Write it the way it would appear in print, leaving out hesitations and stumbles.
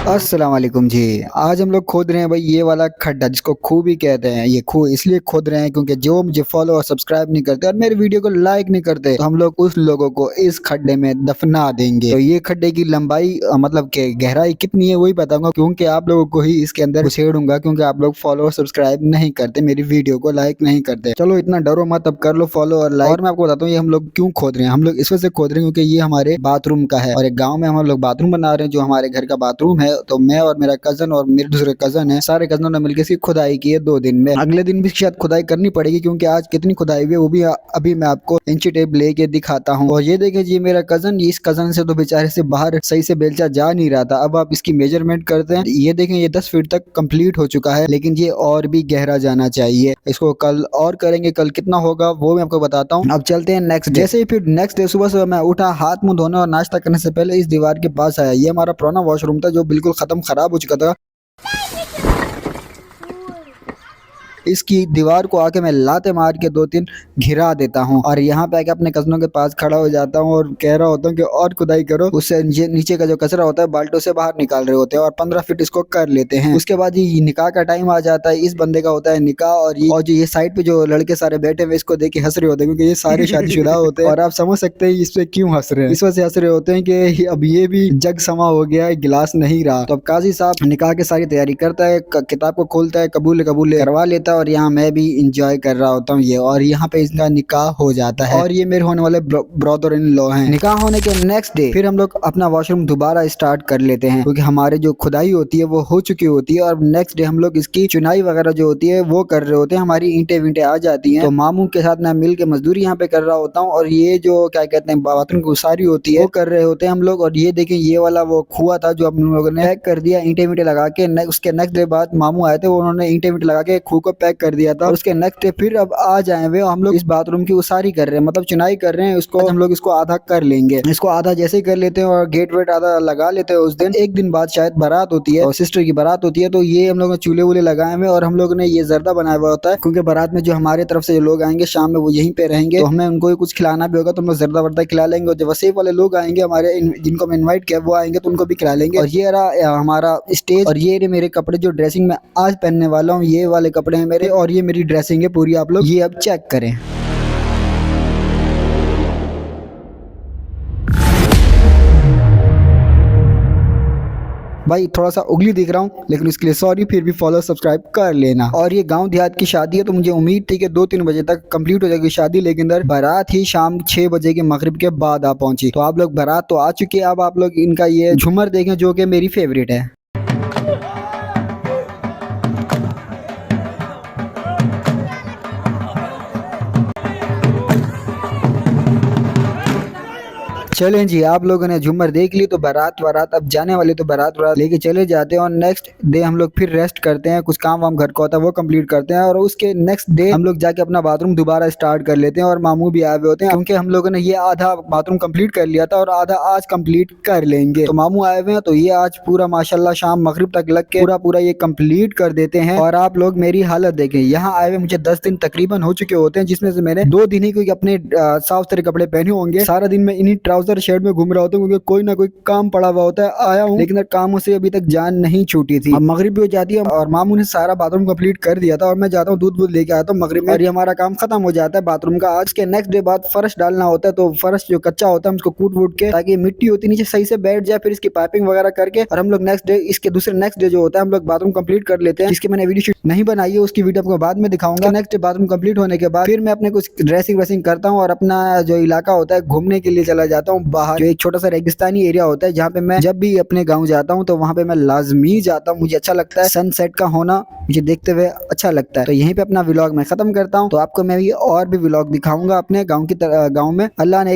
अस्सलाम वालेकुम जी। आज हम लोग खोद रहे हैं भाई ये वाला खड्डा जिसको खूह भी कहते हैं। ये खूह इसलिए खोद रहे हैं क्योंकि जो मुझे फॉलो और सब्सक्राइब नहीं करते और मेरे वीडियो को लाइक नहीं करते तो हम लोग उस लोगों को इस खड्डे में दफना देंगे। तो ये खड्डे की लंबाई मतलब के गहराई कितनी है वही बताऊंगा, क्योंकि आप लोगों को ही इसके अंदर घुसेड़ूंगा, क्योंकि आप लोग फॉलो और सब्सक्राइब नहीं करते, मेरी वीडियो को लाइक नहीं करते। चलो इतना डरो मत, अब कर लो फॉलो और लाइक। और मैं आपको बताता हूँ ये हम लोग क्यों खोद रहे हैं। हम लोग इस वजह से खोद रहे हैं क्योंकि ये हमारे बाथरूम का है और एक गाँव में हम लोग बाथरूम बना रहे हैं जो हमारे घर का बाथरूम है। तो मैं और मेरा कजन और मेरे दूसरे कजन है, सारे कजनों ने मिलकर इसकी खुदाई की है 2 दिन में। अगले दिन भी शायद खुदाई करनी पड़ेगी क्योंकि आज कितनी खुदाई हुई है वो भी अभी मैं आपको इंची टेप लेके दिखाता हूँ। और ये देखिए जी मेरा कजन, इस कजन से तो बेचारे से बाहर सही से बेलचा जा नहीं रहा था। अब आप इसकी मेजरमेंट करते हैं, ये देखें ये 10 फीट तक कंप्लीट हो चुका है, लेकिन ये और भी गहरा जाना चाहिए। इसको कल और करेंगे, कल कितना होगा वो मैं आपको बताता हूँ। अब चलते हैं नेक्स्ट डे। जैसे ही फिर नेक्स्ट डे सुबह सुबह मैं उठा, हाथ मुंह धोने और नाश्ता करने से पहले इस दीवार के पास आया। ये हमारा पुराना वॉशरूम था जो बिल्कुल खत्म खराब हो चुका था। इसकी दीवार को आके मैं लाते मार के 2-3 घिरा देता हूँ और यहाँ पे आके अपने कजनों के पास खड़ा हो जाता हूँ और कह रहा होता हूँ कि और खुदाई करो। उससे नीचे का जो कचरा होता है बाल्टों से बाहर निकाल रहे होते हैं और 15 फीट इसको कर लेते हैं। उसके बाद ये निकाह का टाइम आ जाता है। इस बंदे का होता है निकाह और जो ये साइड पे जो लड़के सारे बैठे हुए इसको देख के हंस रहे होते हैं, क्योंकि ये सारे शादीशुदा होते हैं। और आप समझ सकते हैं इस पे क्यों हंस रहे हैं। इस वजह से हंस रहे होते हैं कि अब ये भी जग समा हो गया है, गिलास नहीं रहा। तो अब काजी साहब निकाह की सारी तैयारी करता है, किताब को खोलता है, कबूल कबूल करवा लेता है और यहाँ मैं भी इंजॉय कर रहा होता हूँ ये। और यहाँ पे इसका निकाह हो जाता है और ये मेरे होने वाले ब्रदर इन लॉ हैं। निकाह होने के नेक्स्ट डे फिर हम लोग अपना वॉशरूम दोबारा स्टार्ट कर लेते हैं, क्योंकि हमारे जो खुदाई होती है वो हो चुकी होती है और नेक्स्ट डे हम लोग इसकी चुनाई वगैरह जो होती है वो कर रहे होते हैं। हमारी ईंटें वींटें आ जाती हैं तो मामू के साथ मैं मिल के मजदूरी यहाँ पे कर रहा होता हूँ और ये जो क्या कहते हैं बाथरूम की उसारी होती है वो कर रहे होते हैं हम लोग। और ये देखें ये वाला वो कुआं था जो हम लोगों ने पैक कर दिया ईंटें वींटें लगा के। उसके नेक्स्ट डे बाद मामू आए थे, उन्होंने ईंटें वींटें लगा के खूह को पैक कर दिया था। और उसके नेक्स्ट डे फिर अब आ जाए हुए हम लोग इस बाथरूम की उसारी कर रहे हैं, मतलब चुनाई कर रहे हैं। उसको हम लोग इसको आधा कर लेंगे। इसको आधा जैसे ही कर लेते हैं और गेट वेट आधा लगा लेते हैं। उस दिन एक दिन बाद शायद बारात होती है और सिस्टर की बारात होती है, तो ये हम लोग चूल्हे वूल्हे लगाए हुए और हम लोग ने ये जर्दा बनाया हुआ होता है, क्योंकि बारात में जो हमारे तरफ से जो लोग आएंगे शाम में वो यहीं पे रहेंगे, तो हमें उनको कुछ खिलाना भी होगा तो हम लोग जर्दा वर्दा खिला लेंगे। और जो वसीफ वाले लोग आएंगे हमारे जिनको हम इन्वाइट किया वो आएंगे तो उनको भी खिला लेंगे। और ये रहा हमारा स्टेज और ये रहे मेरे कपड़े जो ड्रेसिंग में आज पहनने वाला हूँ। ये वाले कपड़े हैं मेरे और ये मेरी ड्रेसिंग है पूरी, आप लोग ये अब चेक करें। भाई थोड़ा सा उगली दिख रहा हूँ लेकिन इसके लिए सॉरी, फिर भी फॉलो सब्सक्राइब कर लेना। और ये गांव देहात की शादी है तो मुझे उम्मीद थी कि 2-3 बजे तक कंप्लीट हो जाएगी शादी, लेकिन बारात ही शाम 6 बजे के मगरिब के बाद आ पहुंची। तो आप लोग बारात तो आ चुकी है, अब आप लोग इनका ये झूमर देखें जो कि मेरी फेवरेट है। चलें जी, आप लोगों ने झूमर देख ली तो बारात वारात अब जाने वाली, तो बारात वारात लेके चले जाते हैं। और नेक्स्ट डे हम लोग फिर रेस्ट करते हैं, कुछ काम वाम घर का होता है वो कंप्लीट करते हैं। और उसके नेक्स्ट डे हम लोग जाके अपना बाथरूम दोबारा स्टार्ट कर लेते हैं। और मामू भी आए हुए होते हैं क्योंकि हम लोगों ने ये आधा बाथरूम कंप्लीट कर लिया था और आधा आज कंप्लीट कर लेंगे। तो मामू आए हुए हैं तो ये आज पूरा माशाल्लाह शाम मगरिब तक लग के पूरा ये कंप्लीट कर देते हैं। और आप लोग मेरी हालत देखें, यहाँ आए हुए मुझे 10 दिन तकरीबन हो चुके होते हैं, जिसमें से मैंने 2 दिन ही कोई अपने साफ सुथरे कपड़े पहने होंगे। सारा दिन में इन्हीं ट्राउजर शर्ट में घूम रहा होता हूँ क्योंकि कोई ना कोई काम पड़ा हुआ होता है। आया हूँ लेकिन कामों से अभी तक जान नहीं छूटी थी। अब मगरिब भी हो जाती है और मामू ने सारा बाथरूम कंप्लीट कर दिया था और मैं जाता हूँ दूध वूध लेके आता हूँ मगरिब में और ये हमारा काम खत्म हो जाता है बाथरूम का। आज के नेक्स्ट डे बाद फर्श डालना होता है, तो फर्श जो कच्चा होता है उसको कूट वूट के ताकि मिट्टी होती नीचे सही से बैठ जाए, फिर इसकी पाइपिंग वगैरह करके और हम लोग नेक्स्ट डे इसके दूसरे नेक्स्ट डे जो होता है हम लोग बाथरूम कंप्लीट कर लेते हैं। जिसकी मैंने वीडियो शूट नहीं बनाई है उसकी वीडियो आपको बाद में दिखाऊंगा। नेक्स्ट डे बाथरूम कंप्लीट होने के बाद फिर मैं अपने कुछ ड्रेसिंग वेसिंग करता हूँ और अपना जो इलाका होता है घूमने के लिए चला जाता हूँ बाहर। जो एक छोटा सा रेगिस्तानी एरिया होता है जहाँ पे मैं जब भी अपने गाँव जाता हूँ तो वहाँ पे मैं लाजमी जाता हूँ। मुझे अच्छा लगता है, सनसेट का होना मुझे देखते हुए अच्छा लगता है। तो यहीं पे अपना व्लॉग मैं खत्म करता हूँ। तो आपको मैं भी और भी व्लॉग दिखाऊंगा अपने गाँव की गाँव में। अल्लाह ने